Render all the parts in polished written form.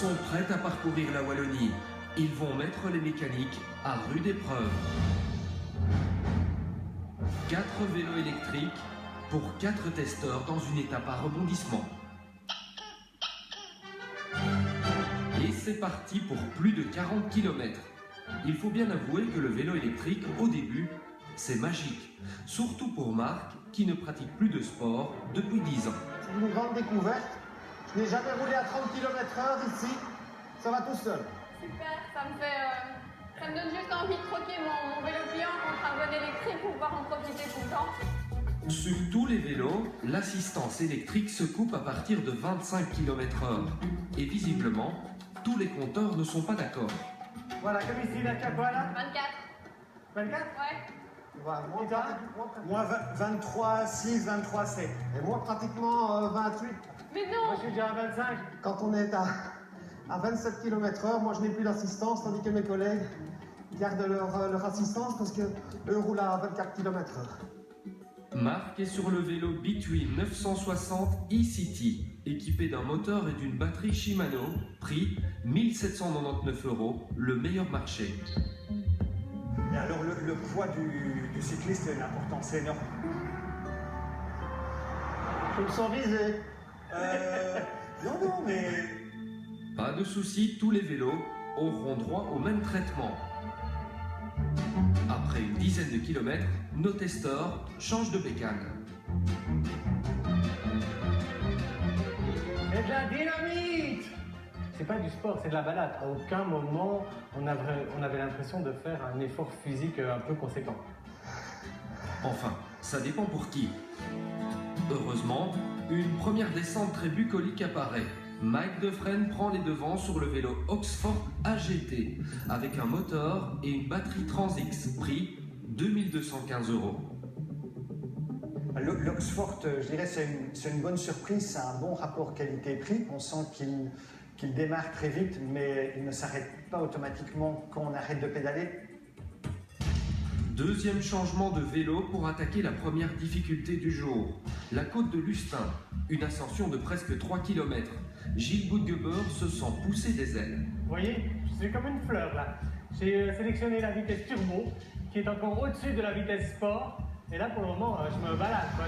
sont prêts à parcourir la Wallonie. Ils vont mettre les mécaniques à rude épreuve. 4 vélos électriques pour 4 testeurs dans une étape à rebondissement. Et c'est parti pour plus de 40 km. Il faut bien avouer que le vélo électrique, au début, c'est magique. Surtout pour Marc, qui ne pratique plus de sport depuis 10 ans. C'est une grande découverte. Je n'ai jamais roulé à 30 km/h ici. Ça va tout seul. Super, ça me donne juste envie de troquer mon vélo pliant contre un vélo électrique pour pouvoir en profiter tout le temps. Sur tous les vélos, l'assistance électrique se coupe à partir de 25 km/h. Et visiblement, tous les compteurs ne sont pas d'accord. Voilà, comme ici, la quoi là 24. 24 Ouais. Voilà, moi 23, 6, 23, 7. Et moi pratiquement 28. Mais Moi non. je suis déjà à 25. Quand on est à 27 km/h, moi je n'ai plus d'assistance, tandis que mes collègues gardent leur assistance parce qu'eux roulent à 24 km/h. Marc est sur le vélo Between 960 e-City, équipé d'un moteur et d'une batterie Shimano, prix 1799 €, le meilleur marché. Et alors le poids du cycliste a une importance énorme. Je me sens visé. Non, mais... Pas de souci, tous les vélos auront droit au même traitement. Après une dizaine de kilomètres, nos testeurs changent de bécane. C'est de la dynamite! C'est pas du sport, c'est de la balade. À aucun moment, on avait l'impression de faire un effort physique un peu conséquent. Enfin, ça dépend pour qui. Heureusement, une première descente très bucolique apparaît. Mike Defresne prend les devants sur le vélo Oxford AGT avec un moteur et une batterie Transix, prix 2215 €. L'Oxford, je dirais, c'est une bonne surprise, c'est un bon rapport qualité-prix. On sent qu'il démarre très vite, mais il ne s'arrête pas automatiquement quand on arrête de pédaler. Deuxième changement de vélo pour attaquer la première difficulté du jour. La côte de Lustin, une ascension de presque 3 km. Gilles Boudgeber se sent pousser des ailes. Vous voyez, je suis comme une fleur là. J'ai sélectionné la vitesse turbo, qui est encore au-dessus de la vitesse sport. Et là, pour le moment, je me balade. Quoi.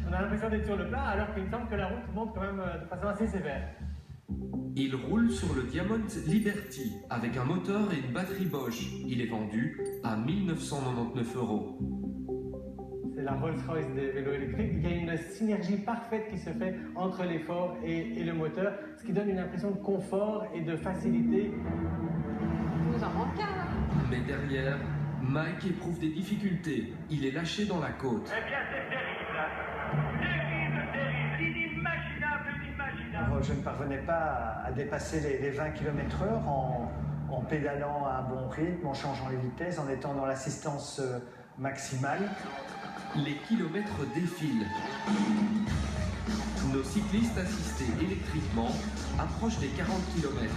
On a l'impression d'être sur le plat, alors qu'il me semble que la route monte quand même de façon assez sévère. Il roule sur le Diamond Liberty avec un moteur et une batterie Bosch. Il est vendu à 1999 €. C'est la Rolls-Royce des vélos électriques. Il y a une synergie parfaite qui se fait entre l'effort et le moteur, ce qui donne une impression de confort et de facilité. Il nous en manque un là. Mais derrière, Mike éprouve des difficultés. Il est lâché dans la côte. Eh bien, c'est terrible. Terrible, inimaginable, inimaginable. Alors, je ne parvenais pas à dépasser les 20 km/h en pédalant à un bon rythme, en changeant les vitesses, en étant dans l'assistance maximale. Les kilomètres défilent. Nos cyclistes assistés électriquement approchent des 40 km.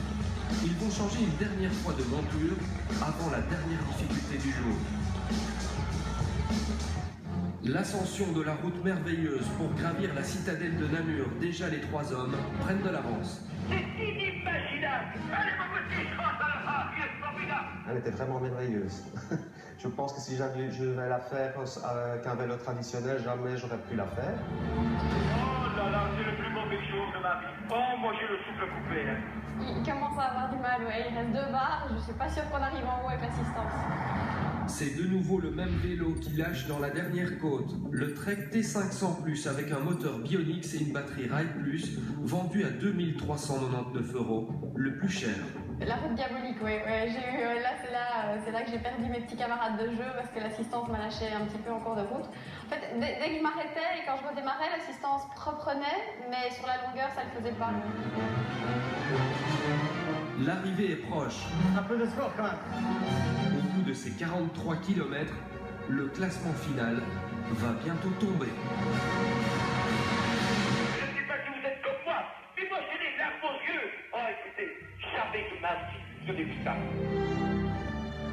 Ils vont changer une dernière fois de monture avant la dernière difficulté du jour. L'ascension de la route merveilleuse pour gravir la citadelle de Namur, déjà les 3 hommes prennent de l'avance. C'est inimaginable. Allez, mon petit, je rentre à la fin, il est formidable. Elle était vraiment merveilleuse. Je pense que si jamais je devais la faire avec un vélo traditionnel, jamais j'aurais pu la faire. Oh là là, c'est le plus mauvais jour de ma vie. Oh, moi j'ai le souffle coupé. Hein. Il commence à avoir du mal, ouais. Il reste 2 barres. Je suis pas sûre qu'on arrive en haut avec l'assistance. C'est de nouveau le même vélo qui lâche dans la dernière côte. Le Trek T500 Plus avec un moteur Bionix et une batterie Ride Plus, vendu à 2399 €, le plus cher. La route diabolique, oui. Ouais, j'ai eu, c'est là que j'ai perdu mes petits camarades de jeu parce que l'assistance m'a lâché un petit peu en cours de route. En fait, dès que je m'arrêtais et quand je redémarrais, l'assistance reprenait, mais sur la longueur, ça ne le faisait pas. L'arrivée est proche. Un peu de sport quand même. Au bout de ces 43 km, le classement final va bientôt tomber. Je ne sais pas si vous êtes comme moi, mais moi j'ai des larmes aux yeux. Oh, écoutez, jamais de ma vie je n'ai vu ça.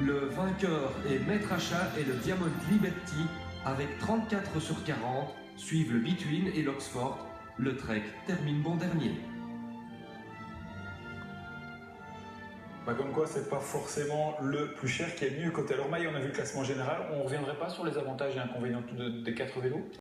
Le vainqueur est Maître Achat et le Diamond Liberty avec 34 sur 40, suivent le Between et l'Oxford. Le Trek termine bon dernier. Bah comme quoi, c'est pas forcément le plus cher qui est mieux côté. Alors Maï, on a vu le classement général, on reviendrait pas sur les avantages et inconvénients des 4 vélos?